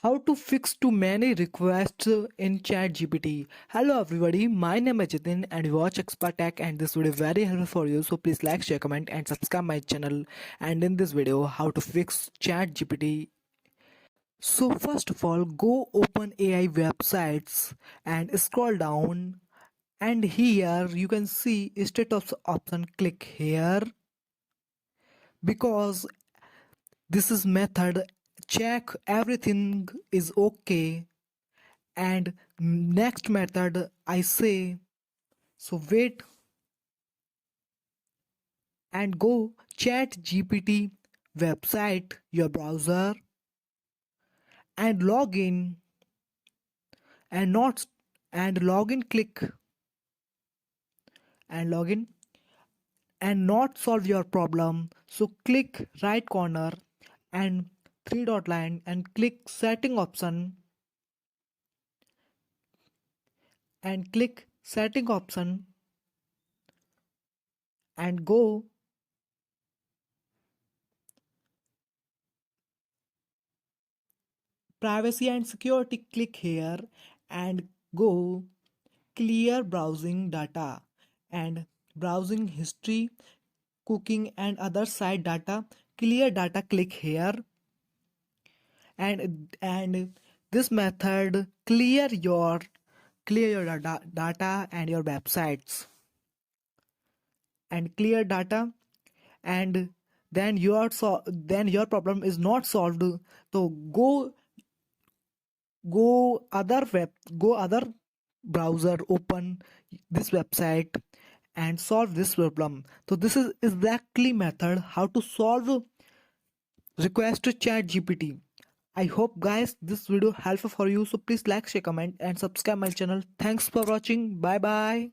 How to fix too many requests in ChatGPT. Hello everybody, my name is Jitin and you watch Expert Tech, and this video is very helpful for you. So please like, share, comment and subscribe my channel. And in this video, how to fix ChatGPT. So first of all, go open AI websites and scroll down, and here you can see status option. Click here because this is method check everything is okay. And next method I say, so wait and go chat gpt website your browser and log in, and not and login click and login and not solve your problem. So click right corner and three dot line and click setting option and click setting option and go privacy and security. Click here and go clear browsing data and browsing history, cooking and other site data. Clear data, click here, and this method clear your data and your websites and clear data, and then your problem is not solved. So go other browser, open this website and solve this problem. So this is exactly method how to solve request to chat gpt. I hope guys this video helpful for you. So please like, share, comment and subscribe my channel. Thanks for watching. Bye bye.